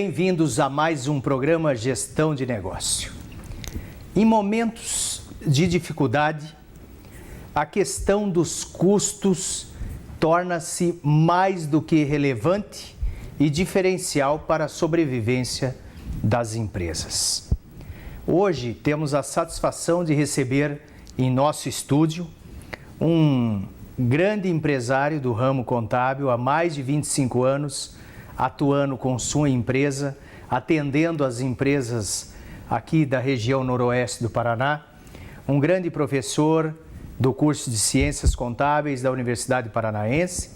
Bem-vindos a mais um programa Gestão de Negócio. Em momentos de dificuldade, a questão dos custos torna-se mais do que relevante e diferencial para a sobrevivência das empresas. Hoje temos a satisfação de receber em nosso estúdio um grande empresário do ramo contábil há mais de 25 anos, atuando com sua empresa, atendendo as empresas aqui da região noroeste do Paraná, um grande professor do curso de Ciências Contábeis da Universidade Paranaense,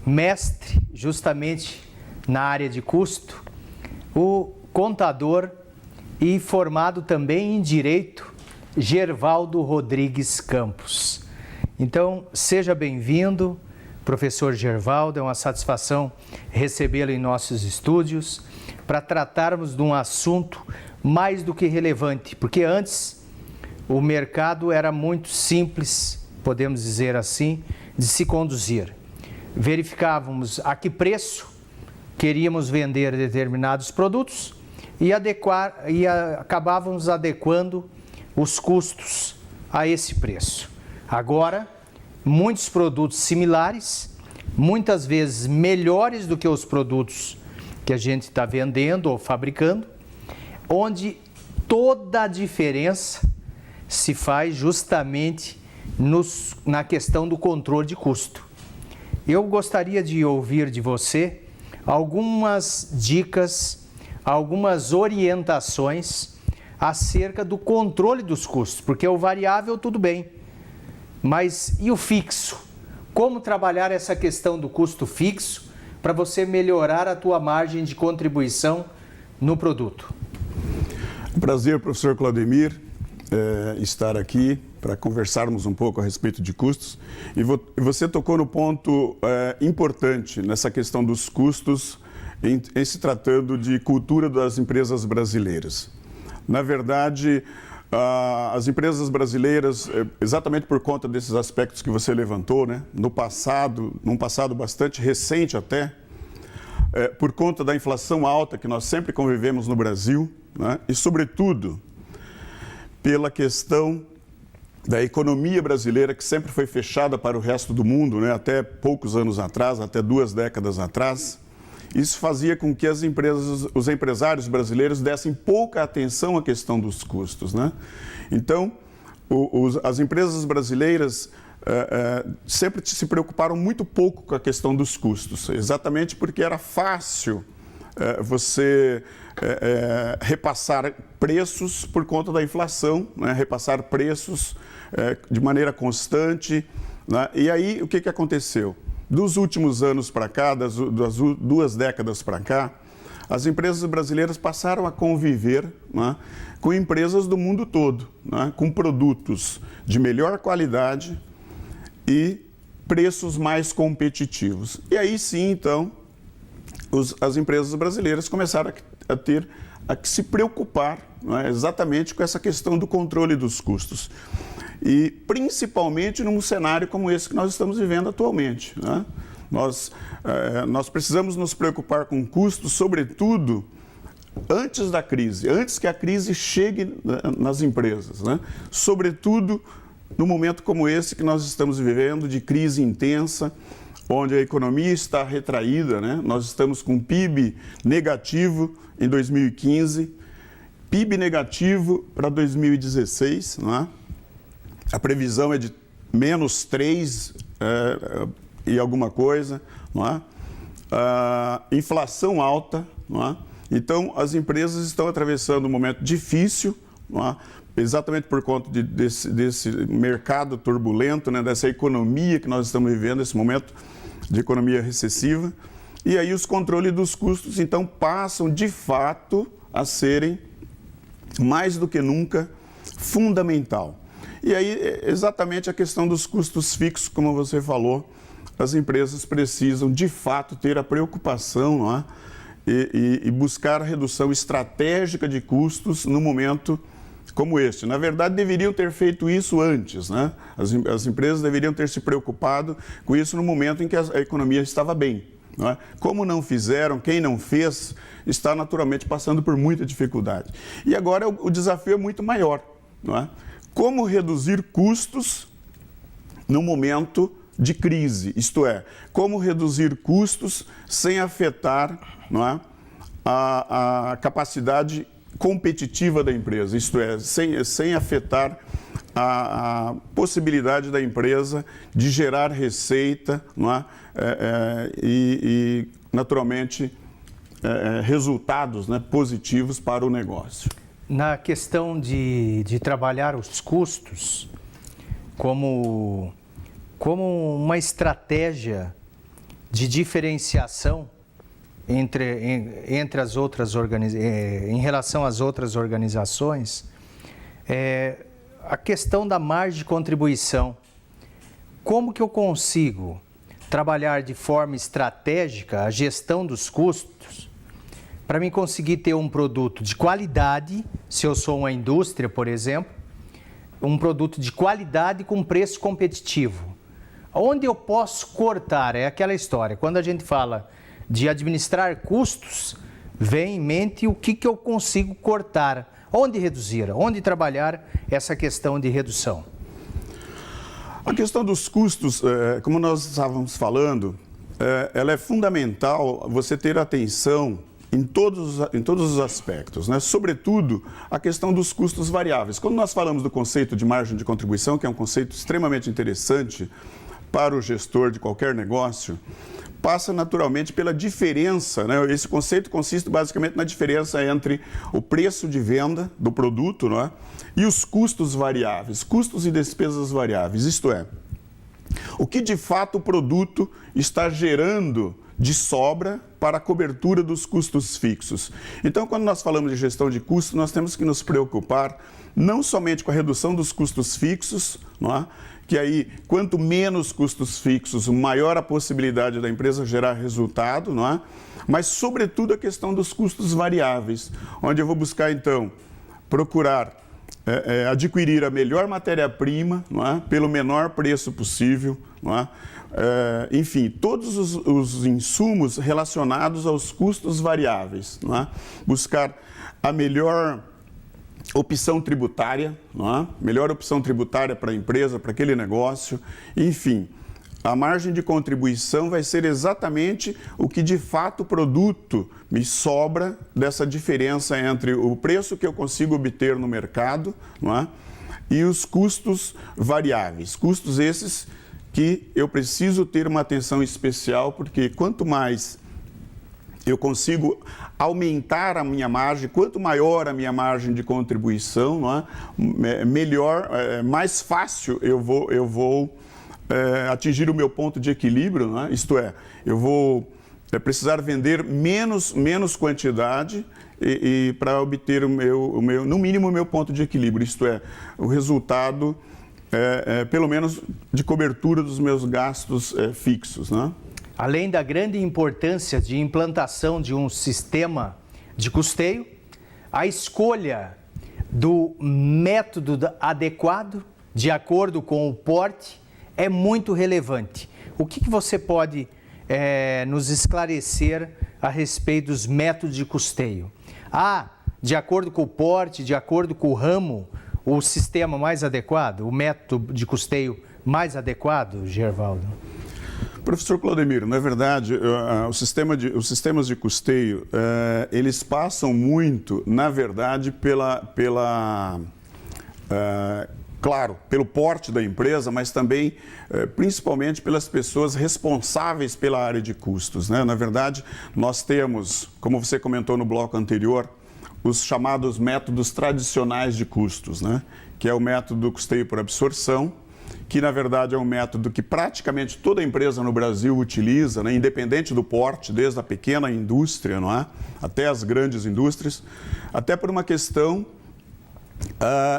mestre justamente na área de custo, o contador e formado também em Direito, Gervaldo Rodrigues Campos. Então, seja bem-vindo, professor Gervaldo, é uma satisfação recebê-lo em nossos estúdios para tratarmos de um assunto mais do que relevante, porque antes o mercado era muito simples, podemos dizer assim, de se conduzir. Verificávamos a que preço queríamos vender determinados produtos e acabávamos adequando os custos a esse preço. Agora, muitos produtos similares, muitas vezes melhores do que os produtos que a gente está vendendo ou fabricando, onde toda a diferença se faz justamente na questão do controle de custo. Eu gostaria de ouvir de você algumas dicas, algumas orientações acerca do controle dos custos, porque o variável tudo bem, mas e o fixo? Como trabalhar essa questão do custo fixo para você melhorar a tua margem de contribuição no produto? Prazer, professor Claudemir, estar aqui para conversarmos um pouco a respeito de custos. E você tocou no ponto importante nessa questão dos custos em se tratando de cultura das empresas brasileiras. Na verdade, as empresas brasileiras, exatamente por conta desses aspectos que você levantou, né, num passado bastante recente até, por conta da inflação alta que nós sempre convivemos no Brasil, né, e sobretudo pela questão da economia brasileira que sempre foi fechada para o resto do mundo, né, até poucos anos atrás, até 2 décadas atrás. Isso fazia com que os empresários brasileiros dessem pouca atenção à questão dos custos, né? Então, as empresas brasileiras sempre se preocuparam muito pouco com a questão dos custos, exatamente porque era fácil você repassar preços por conta da inflação, né? Repassar preços de maneira constante, né? E aí, o que aconteceu? Dos últimos anos para cá, das 2 décadas para cá, as empresas brasileiras passaram a conviver, né, com empresas do mundo todo, né, com produtos de melhor qualidade e preços mais competitivos. E aí sim, então, as empresas brasileiras começaram a se preocupar, né, exatamente com essa questão do controle dos custos. E principalmente num cenário como esse que nós estamos vivendo atualmente, né? Nós precisamos nos preocupar com custos, sobretudo antes da crise, antes que a crise chegue nas empresas, né? Sobretudo no momento como esse que nós estamos vivendo, de crise intensa, onde a economia está retraída, né? Nós estamos com PIB negativo em 2015, PIB negativo para 2016, não é? A previsão é de -3 e alguma coisa, não é? Inflação alta, não é? Então, as empresas estão atravessando um momento difícil, não é? Exatamente por conta desse mercado turbulento, né? Dessa economia que nós estamos vivendo, esse momento de economia recessiva. E aí os controles dos custos, então, passam de fato a serem, mais do que nunca, fundamental. E aí, exatamente a questão dos custos fixos, como você falou, as empresas precisam, de fato, ter a preocupação, não é? E buscar a redução estratégica de custos no momento como este. Na verdade, deveriam ter feito isso antes, né? As empresas deveriam ter se preocupado com isso no momento em que a economia estava bem, não é? Como não fizeram, quem não fez, está naturalmente passando por muita dificuldade. E agora o desafio é muito maior, não é? Como reduzir custos no momento de crise, isto é, como reduzir custos sem afetar, não é, a capacidade competitiva da empresa, isto é, sem afetar a possibilidade da empresa de gerar receita, não é? E naturalmente, resultados, né, positivos para o negócio. Na questão de trabalhar os custos como uma estratégia de diferenciação entre as outras em relação às outras organizações, a questão da margem de contribuição. Como que eu consigo trabalhar de forma estratégica a gestão dos custos para mim conseguir ter um produto de qualidade, se eu sou uma indústria, por exemplo, um produto de qualidade com preço competitivo? Onde eu posso cortar? É aquela história. Quando a gente fala de administrar custos, vem em mente o que eu consigo cortar. Onde reduzir? Onde trabalhar essa questão de redução? A questão dos custos, como nós estávamos falando, ela é fundamental você ter atenção em todos os aspectos, né? Sobretudo a questão dos custos variáveis. Quando nós falamos do conceito de margem de contribuição, que é um conceito extremamente interessante para o gestor de qualquer negócio, passa naturalmente pela diferença, né? Esse conceito consiste basicamente na diferença entre o preço de venda do produto, não é? E os custos variáveis, custos e despesas variáveis, isto é, o que de fato o produto está gerando de sobra para a cobertura dos custos fixos. Então, quando nós falamos de gestão de custos, nós temos que nos preocupar não somente com a redução dos custos fixos, não é? Que aí, quanto menos custos fixos, maior a possibilidade da empresa gerar resultado, não é? Mas, sobretudo, a questão dos custos variáveis, onde eu vou buscar, então, procurar adquirir a melhor matéria-prima, não é? Pelo menor preço possível, não é? Enfim, todos os insumos relacionados aos custos variáveis, não é? Buscar a melhor opção tributária, não é? Melhor opção tributária para a empresa, para aquele negócio, enfim. A margem de contribuição vai ser exatamente o que de fato o produto me sobra dessa diferença entre o preço que eu consigo obter no mercado, não é? E os custos variáveis. Custos esses que eu preciso ter uma atenção especial, porque quanto mais eu consigo aumentar a minha margem, quanto maior a minha margem de contribuição, não é? Melhor, mais fácil eu vou atingir o meu ponto de equilíbrio, não é? Isto é, eu vou precisar vender menos quantidade e para obter no mínimo o meu ponto de equilíbrio, isto é, o resultado pelo menos de cobertura dos meus gastos fixos, né? Além da grande importância de implantação de um sistema de custeio, a escolha do método adequado, de acordo com o porte, é muito relevante. O que você pode nos esclarecer a respeito dos métodos de custeio? De acordo com o porte, de acordo com o ramo, o sistema mais adequado, o método de custeio mais adequado, Gervaldo? Professor Claudemiro, na verdade, os sistemas de custeio, eles passam muito, na verdade, claro, pelo porte da empresa, mas também, principalmente, pelas pessoas responsáveis pela área de custos, né? Na verdade, nós temos, como você comentou no bloco anterior, os chamados métodos tradicionais de custos, né? Que é o método do custeio por absorção, que na verdade é um método que praticamente toda empresa no Brasil utiliza, né? Independente do porte, desde a pequena indústria, não é? Até as grandes indústrias, até por uma questão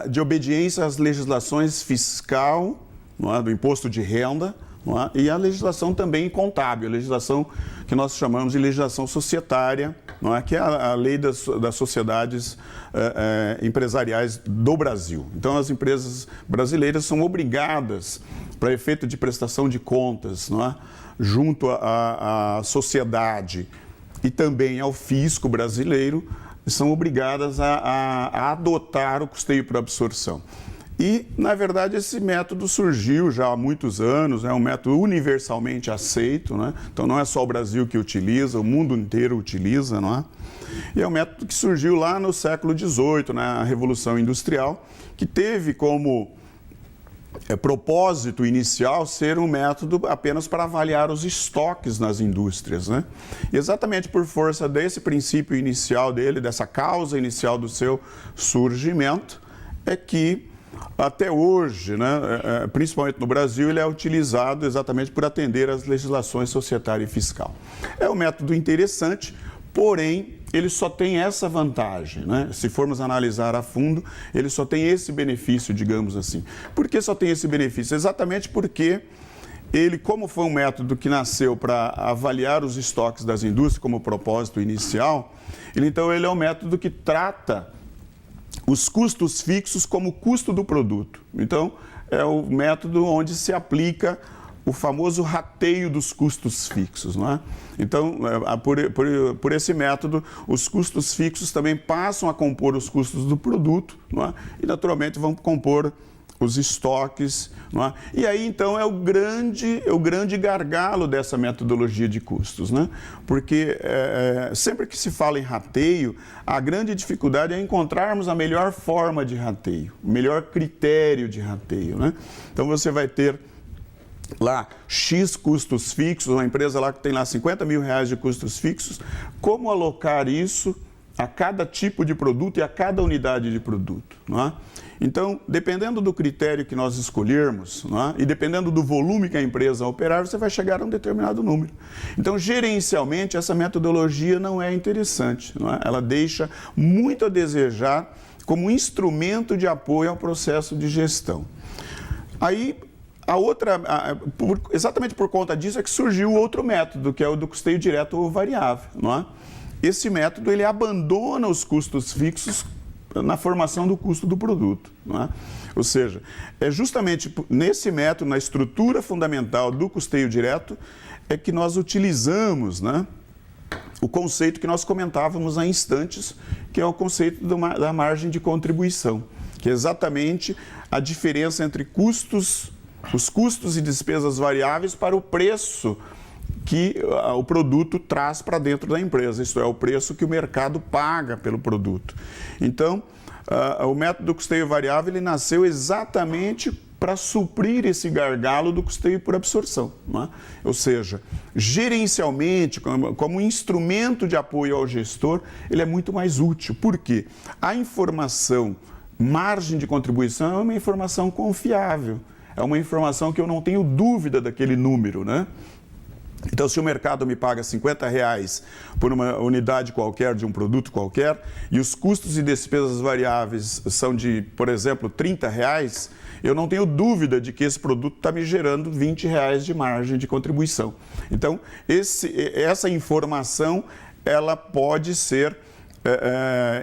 de obediência às legislações fiscal, não é? Do imposto de renda, não é? E a legislação também contábil, a legislação que nós chamamos de legislação societária, não é? Que é a lei das sociedades empresariais do Brasil. Então, as empresas brasileiras são obrigadas, para efeito de prestação de contas, não é? Junto à sociedade e também ao fisco brasileiro, são obrigadas a adotar o custeio por absorção. E, na verdade, esse método surgiu já há muitos anos, é um método universalmente aceito, né? Então não é só o Brasil que utiliza, o mundo inteiro utiliza, não é? E é um método que surgiu lá no século XVIII, na Revolução Industrial, que teve como propósito inicial ser um método apenas para avaliar os estoques nas indústrias, né? E exatamente por força desse princípio inicial dele, dessa causa inicial do seu surgimento, é que até hoje, né, principalmente no Brasil, ele é utilizado exatamente por atender às legislações societária e fiscal. É um método interessante, porém, ele só tem essa vantagem, né? Se formos analisar a fundo, ele só tem esse benefício, digamos assim. Por que só tem esse benefício? Exatamente porque ele, como foi um método que nasceu para avaliar os estoques das indústrias como propósito inicial, então ele é um método que trata os custos fixos como custo do produto. Então, é o método onde se aplica o famoso rateio dos custos fixos, não é? Então, por esse método, os custos fixos também passam a compor os custos do produto, não é? E, naturalmente, vão compor os estoques, não é? E aí, então, é o grande gargalo dessa metodologia de custos, né? Porque sempre que se fala em rateio, a grande dificuldade é encontrarmos a melhor forma de rateio, o melhor critério de rateio, né? Então, você vai ter lá X custos fixos, uma empresa lá que tem lá 50 mil reais de custos fixos, como alocar isso a cada tipo de produto e a cada unidade de produto, não é? Então, dependendo do critério que nós escolhermos, não é? E dependendo do volume que a empresa operar, você vai chegar a um determinado número. Então, gerencialmente, essa metodologia não é interessante, não é? Ela deixa muito a desejar como instrumento de apoio ao processo de gestão. Aí, exatamente por conta disso é que surgiu outro método, que é o do custeio direto ou variável, não é? Esse método, ele abandona os custos fixos na formação do custo do produto, não é? Ou seja, é justamente nesse método, na estrutura fundamental do custeio direto, é que nós utilizamos, né, o conceito que nós comentávamos há instantes, que é o conceito da margem de contribuição, que é exatamente a diferença entre os custos e despesas variáveis para o preço que o produto traz para dentro da empresa, isto é, o preço que o mercado paga pelo produto. Então, o método do custeio variável, ele nasceu exatamente para suprir esse gargalo do custeio por absorção, não é? Ou seja, gerencialmente, como instrumento de apoio ao gestor, ele é muito mais útil. Por quê? A informação margem de contribuição é uma informação confiável, é uma informação que eu não tenho dúvida daquele número, né? Então, se o mercado me paga R$50 por uma unidade qualquer, de um produto qualquer, e os custos e despesas variáveis são de, por exemplo, R$30, eu não tenho dúvida de que esse produto está me gerando R$20 de margem de contribuição. Então, essa informação, ela pode ser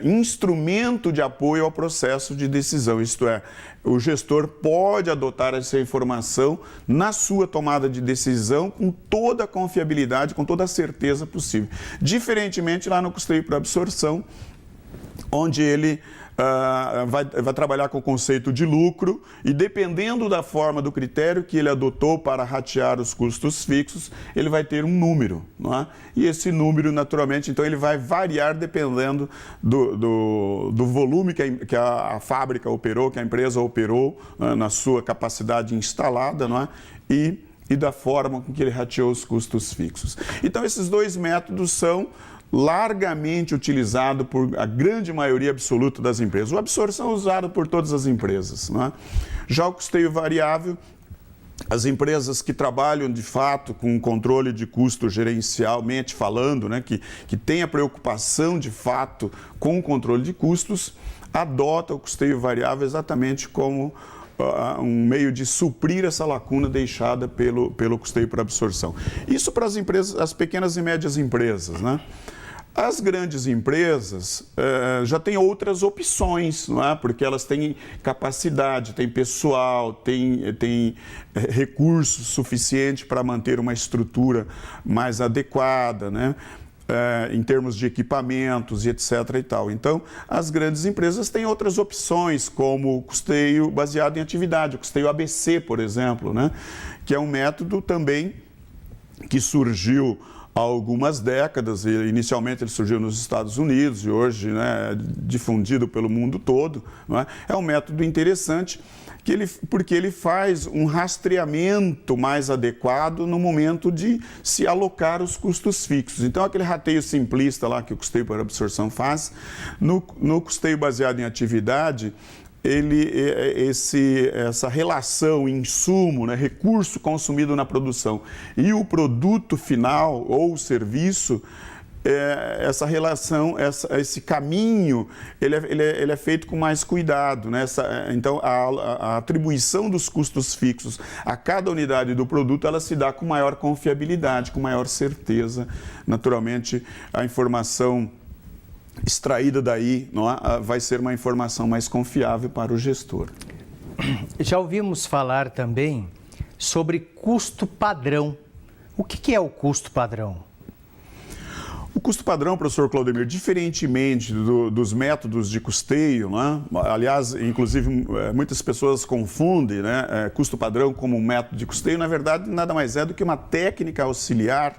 instrumento de apoio ao processo de decisão, isto é, o gestor pode adotar essa informação na sua tomada de decisão com toda a confiabilidade, com toda a certeza possível. Diferentemente lá no custeio por absorção, onde ele vai trabalhar com o conceito de lucro e dependendo da forma, do critério que ele adotou para ratear os custos fixos, ele vai ter um número, não é? E esse número, naturalmente, então ele vai variar dependendo do volume que a fábrica operou, que a empresa operou, né, na sua capacidade instalada, não é? E da forma com que ele rateou os custos fixos. Então, esses dois métodos são largamente utilizado por a grande maioria absoluta das empresas. O absorção é usado por todas as empresas, não é? Já o custeio variável, as empresas que trabalham de fato com controle de custo gerencialmente falando, né, que tem a preocupação de fato com o controle de custos, adota o custeio variável exatamente como um meio de suprir essa lacuna deixada pelo custeio por absorção. Isso para as empresas, as pequenas e médias empresas, né? As grandes empresas já têm outras opções, não é? Porque elas têm capacidade, têm pessoal, têm recursos suficientes para manter uma estrutura mais adequada, né? Em termos de equipamentos e etc. e tal. Então, as grandes empresas têm outras opções, como o custeio baseado em atividade, o custeio ABC, por exemplo, né? Que é um método também que surgiu há algumas décadas. Inicialmente ele surgiu nos Estados Unidos e hoje, né, é difundido pelo mundo todo, não é? É um método interessante porque ele faz um rastreamento mais adequado no momento de se alocar os custos fixos. Então, aquele rateio simplista lá que o custeio por absorção faz, no custeio baseado em atividade, essa relação insumo, né, recurso consumido na produção e o produto final ou o serviço, essa relação, esse caminho, ele é feito com mais cuidado, né? Então, a atribuição dos custos fixos a cada unidade do produto, ela se dá com maior confiabilidade, com maior certeza. Naturalmente, a informação extraída daí, não é? Vai ser uma informação mais confiável para o gestor. Já ouvimos falar também sobre custo padrão. O que é o custo padrão? O custo padrão, professor Claudemir, diferentemente dos métodos de custeio, né? Aliás, inclusive, muitas pessoas confundem, né, custo padrão como um método de custeio. Na verdade, nada mais é do que uma técnica auxiliar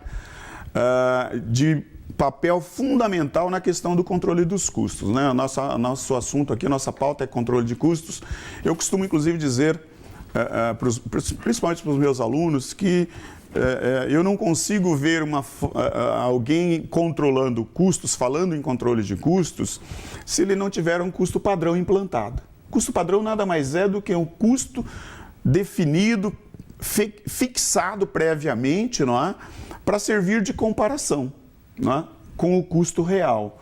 de papel fundamental na questão do controle dos custos, né? Nosso assunto aqui, a nossa pauta é controle de custos. Eu costumo, inclusive, dizer, principalmente para os meus alunos, que eu não consigo ver alguém controlando custos, falando em controle de custos, se ele não tiver um custo padrão implantado. Custo padrão nada mais é do que um custo definido, fixado previamente, não é? Para servir de comparação, não é? Com o custo real.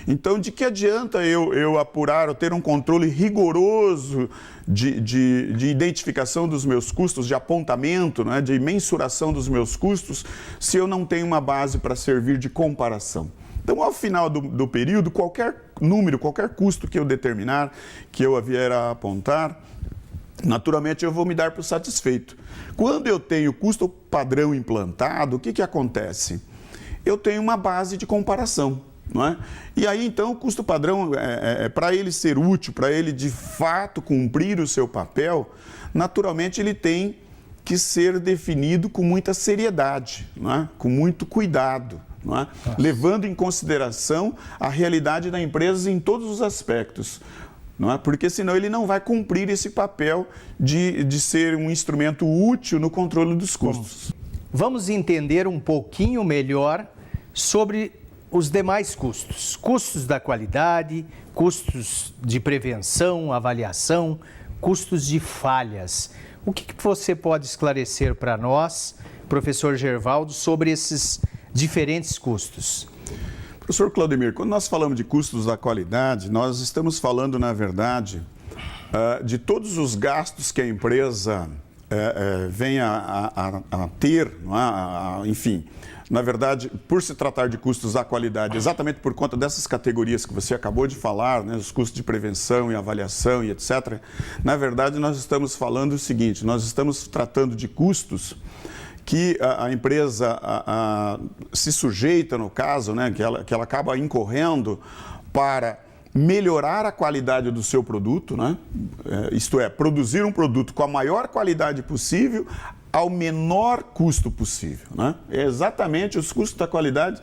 Então, de que adianta eu apurar, eu ter um controle rigoroso de identificação dos meus custos, de apontamento, né, de mensuração dos meus custos, se eu não tenho uma base para servir de comparação? Então, ao final do período, qualquer número, qualquer custo que eu determinar, que eu vier a apontar, naturalmente eu vou me dar por satisfeito. Quando eu tenho custo padrão implantado, o que acontece? Eu tenho uma base de comparação. Não é? E aí, então, o custo padrão, para ele ser útil, para ele de fato cumprir o seu papel, naturalmente ele tem que ser definido com muita seriedade, não é? Com muito cuidado, não é? Levando em consideração a realidade da empresa em todos os aspectos. Não é? Porque senão ele não vai cumprir esse papel de ser um instrumento útil no controle dos custos. Vamos entender um pouquinho melhor sobre os demais custos. Custos da qualidade, custos de prevenção, avaliação, custos de falhas. O que você pode esclarecer para nós, professor Gervaldo, sobre esses diferentes custos? Professor Claudemir, quando nós falamos de custos da qualidade, nós estamos falando, na verdade, de todos os gastos que a empresa venha a ter, não é? Enfim, na verdade, por se tratar de custos da qualidade, exatamente por conta dessas categorias que você acabou de falar, né, os custos de prevenção e avaliação e etc., na verdade, nós estamos falando o seguinte, nós estamos tratando de custos que a empresa se sujeita, no caso, né, que ela acaba incorrendo para melhorar a qualidade do seu produto, né? Isto é, produzir um produto com a maior qualidade possível ao menor custo possível, né? É exatamente, os custos da qualidade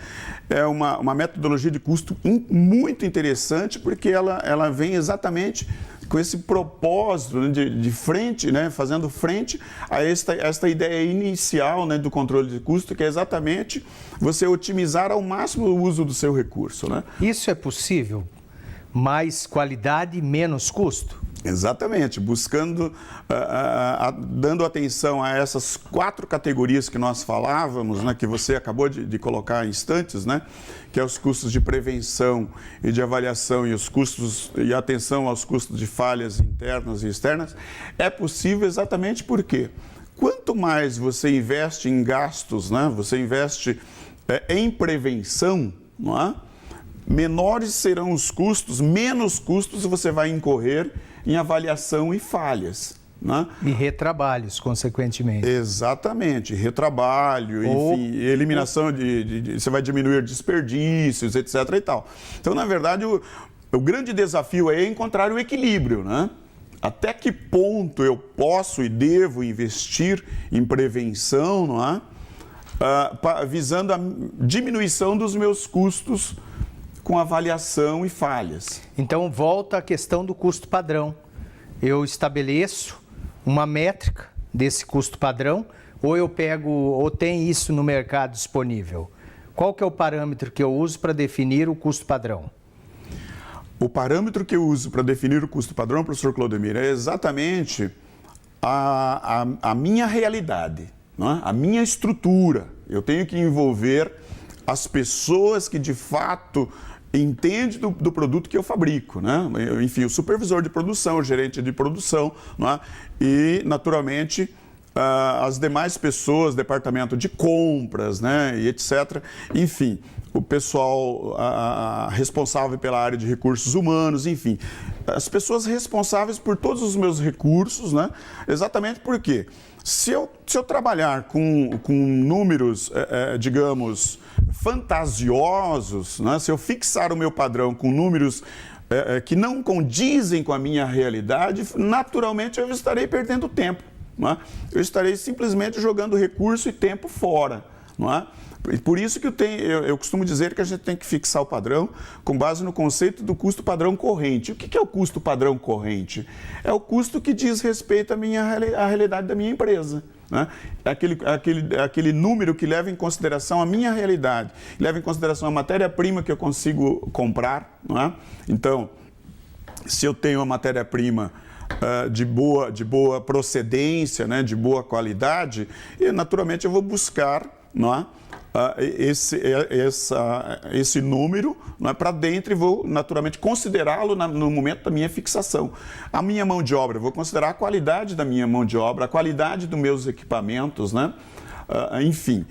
é uma metodologia de custo muito interessante, porque ela vem exatamente com esse propósito, né, de frente, né, fazendo frente a esta ideia inicial, né, do controle de custo, que é exatamente você otimizar ao máximo o uso do seu recurso, né? Isso é possível? Mais qualidade, menos custo? Exatamente, buscando, dando atenção a essas 4 categorias que nós falávamos, né, que você acabou de colocar em instantes, né, que é os custos de prevenção e de avaliação e os custos e atenção aos custos de falhas internas e externas, é possível exatamente porque quanto mais você investe em gastos, né, você investe em prevenção, não é? Menores serão os custos, menos custos você vai incorrer em avaliação e falhas. Né? E retrabalhos, consequentemente. Exatamente, retrabalho, enfim, eliminação você vai diminuir desperdícios, etc. e tal. Então, na verdade, o grande desafio é encontrar o equilíbrio, né? Até que ponto eu posso e devo investir em prevenção, não é? Visando a diminuição dos meus custos com avaliação e falhas. Então, volta à questão do custo padrão. Eu estabeleço uma métrica desse custo padrão ou eu pego, ou tem isso no mercado disponível? Qual que é o parâmetro que eu uso para definir o custo padrão? O parâmetro que eu uso para definir o custo padrão, professor Claudemir, é exatamente a minha realidade, não é? A minha estrutura. Eu tenho que envolver as pessoas que de fato entende do produto que eu fabrico, né? Enfim, o supervisor de produção, o gerente de produção, né? E, naturalmente, as demais pessoas, departamento de compras, né? E etc. Enfim, o pessoal responsável pela área de recursos humanos, enfim, as pessoas responsáveis por todos os meus recursos, né? Exatamente porque se eu trabalhar com números, digamos, fantasiosos, né? Se eu fixar o meu padrão com números que não condizem com a minha realidade, naturalmente eu estarei perdendo tempo, não é? Eu estarei simplesmente jogando recurso e tempo fora, não é? Por isso que eu costumo dizer que a gente tem que fixar o padrão com base no conceito do custo padrão corrente. O que é o custo padrão corrente? É o custo que diz respeito à realidade da minha empresa. Né? Aquele número que leva em consideração a minha realidade, leva em consideração a matéria-prima que eu consigo comprar. Não é? Então, se eu tenho uma matéria-prima de boa procedência, né? De boa qualidade, e naturalmente eu vou buscar, não é? Esse número, não é, para dentro e vou naturalmente considerá-lo no momento da minha fixação. A minha mão de obra, eu vou considerar a qualidade da minha mão de obra, a qualidade dos meus equipamentos, né? Enfim,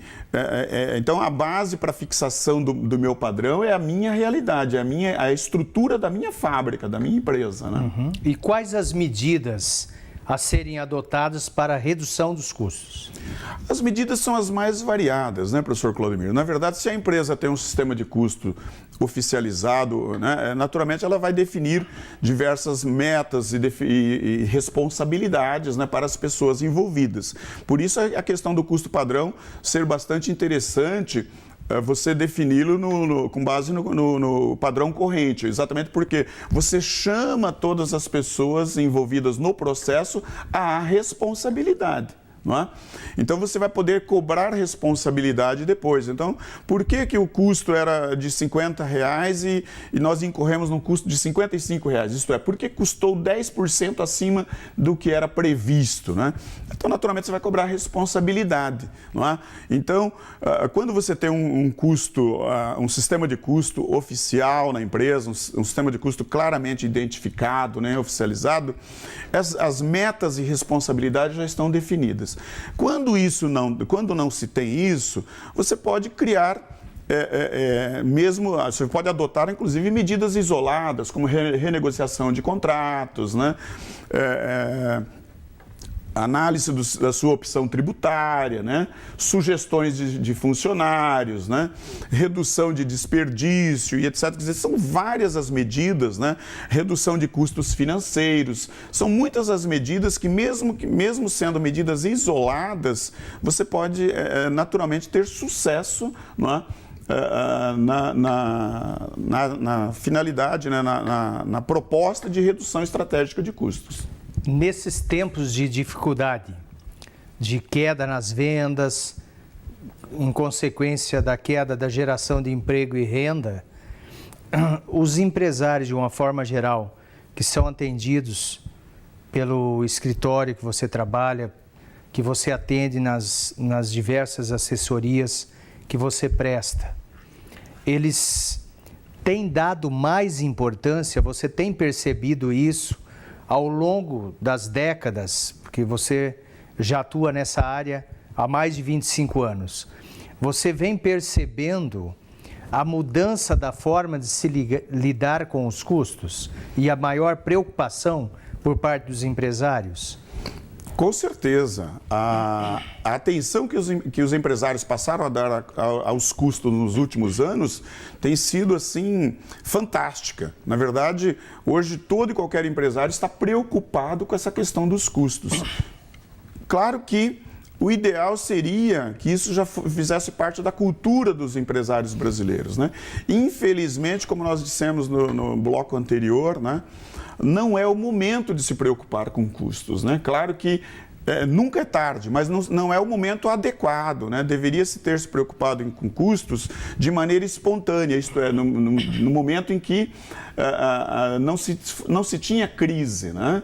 então a base para a fixação do meu padrão é a minha realidade, a estrutura da minha fábrica, da minha empresa. Né? Uhum. E quais as medidas a serem adotadas para a redução dos custos? As medidas são as mais variadas, né, professor Claudemir? Na verdade, se a empresa tem um sistema de custo oficializado, né, naturalmente ela vai definir diversas metas e responsabilidades, né, para as pessoas envolvidas. Por isso a questão do custo padrão ser bastante interessante, você defini-lo com base no padrão corrente, exatamente porque você chama todas as pessoas envolvidas no processo à responsabilidade. Não é? Então você vai poder cobrar responsabilidade depois. Então, por que o custo era de R$50 e nós incorremos num custo de R$55? Isto é, porque custou 10% acima do que era previsto. Né? Então, naturalmente, você vai cobrar responsabilidade. Não é? Então, quando você tem um custo, um sistema de custo oficial na empresa, um sistema de custo claramente identificado, né, oficializado, as metas e responsabilidades já estão definidas. Quando não se tem isso, você pode criar, você pode adotar, inclusive, medidas isoladas, como renegociação de contratos, né? Análise da sua opção tributária, né? Sugestões de funcionários, né? Redução de desperdício e etc. Quer dizer, são várias as medidas, né? Redução de custos financeiros. São muitas as medidas que mesmo sendo medidas isoladas, você pode naturalmente ter sucesso, não é? Na finalidade, né? na proposta de redução estratégica de custos. Nesses tempos de dificuldade, de queda nas vendas, em consequência da queda da geração de emprego e renda, os empresários, de uma forma geral, que são atendidos pelo escritório que você trabalha, que você atende nas diversas assessorias que você presta, eles têm dado mais importância, você tem percebido isso ao longo das décadas, porque você já atua nessa área há mais de 25 anos. Você vem percebendo a mudança da forma de se lidar com os custos e a maior preocupação por parte dos empresários? Com certeza. A atenção que os empresários passaram a dar aos custos nos últimos anos tem sido, assim, fantástica. Na verdade, hoje todo e qualquer empresário está preocupado com essa questão dos custos. Claro que o ideal seria que isso já fizesse parte da cultura dos empresários brasileiros, né? Infelizmente, como nós dissemos no bloco anterior, né, não é o momento de se preocupar com custos, né? Claro que nunca é tarde, mas não é o momento adequado, né? Deveria se ter se preocupado com custos de maneira espontânea, isto é, no momento em que não se tinha crise, né?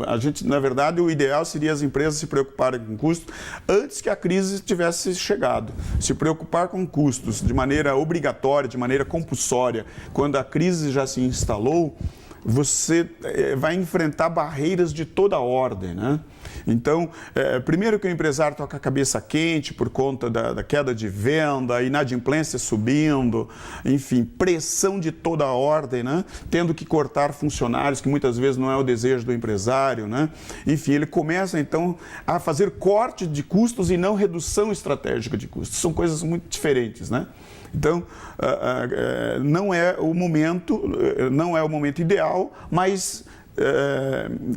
A gente, na verdade, o ideal seria as empresas se preocuparem com custos antes que a crise tivesse chegado. Se preocupar com custos de maneira obrigatória, de maneira compulsória, quando a crise já se instalou, você vai enfrentar barreiras de toda ordem, né? Então, primeiro que o empresário está com a cabeça quente por conta da queda de venda, inadimplência subindo, enfim, pressão de toda ordem, né? Tendo que cortar funcionários, que muitas vezes não é o desejo do empresário, né? Enfim, ele começa então a fazer corte de custos e não redução estratégica de custos. São coisas muito diferentes, né? Então, não é o momento ideal, mas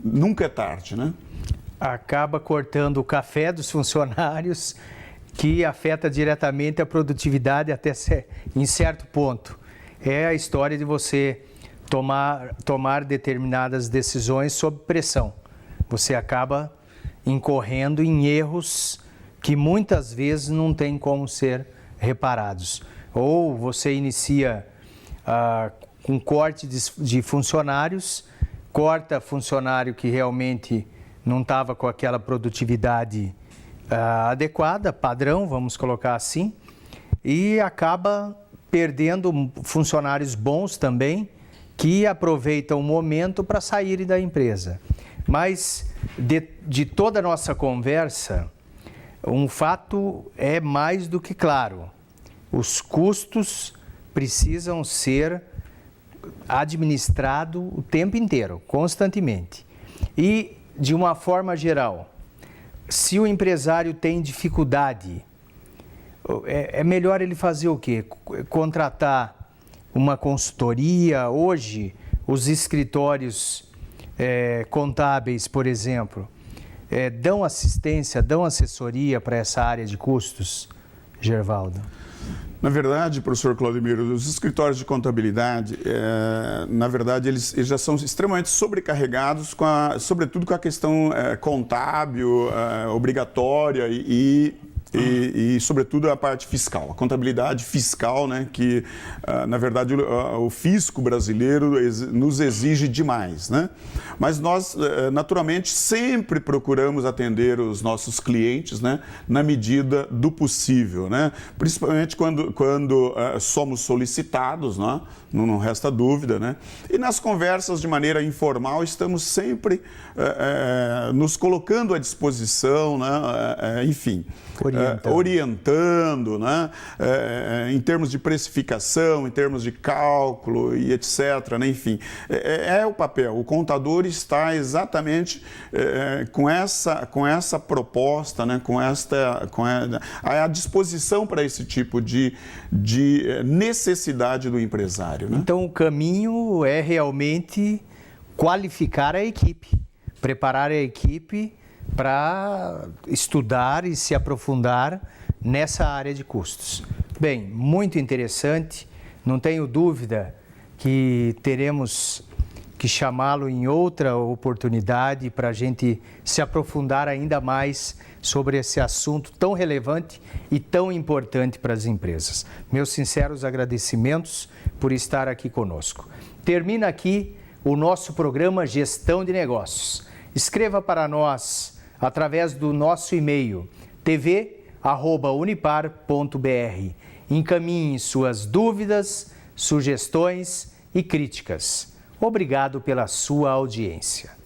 nunca é tarde, né? Acaba cortando o café dos funcionários, que afeta diretamente a produtividade até em certo ponto. É a história de você tomar determinadas decisões sob pressão. Você acaba incorrendo em erros que muitas vezes não tem como ser reparados. Ou você inicia com corte de funcionários, corta funcionário que realmente não estava com aquela produtividade adequada, padrão, vamos colocar assim, e acaba perdendo funcionários bons também, que aproveitam o momento para saírem da empresa. Mas de toda a nossa conversa, um fato é mais do que claro: os custos precisam ser administrados o tempo inteiro, constantemente. E, de uma forma geral, se o empresário tem dificuldade, é melhor ele fazer o quê? Contratar uma consultoria. Hoje, os escritórios contábeis, por exemplo, dão assistência, dão assessoria para essa área de custos, Gervaldo? Na verdade, professor Claudemiro, os escritórios de contabilidade, na verdade, eles já são extremamente sobrecarregados, sobretudo com a questão contábil, obrigatória e, sobretudo, a parte fiscal, a contabilidade fiscal, né, que, na verdade, o fisco brasileiro nos exige demais, né? Mas nós, naturalmente, sempre procuramos atender os nossos clientes, né, na medida do possível, né? Principalmente quando somos solicitados, né? Não resta dúvida, né? E nas conversas de maneira informal estamos sempre nos colocando à disposição, né? Enfim, orientando, né? Em termos de precificação, em termos de cálculo e etc, né? Enfim, é o papel. O contador está exatamente com essa proposta, né? À disposição para esse tipo de necessidade do empresário, né? Então, o caminho é realmente qualificar a equipe, preparar a equipe para estudar e se aprofundar nessa área de custos. Bem, muito interessante, não tenho dúvida que teremos que chamá-lo em outra oportunidade para a gente se aprofundar ainda mais sobre esse assunto tão relevante e tão importante para as empresas. Meus sinceros agradecimentos por estar aqui conosco. Termina aqui o nosso programa Gestão de Negócios. Escreva para nós através do nosso e-mail tv@unipar.br. Encaminhe suas dúvidas, sugestões e críticas. Obrigado pela sua audiência.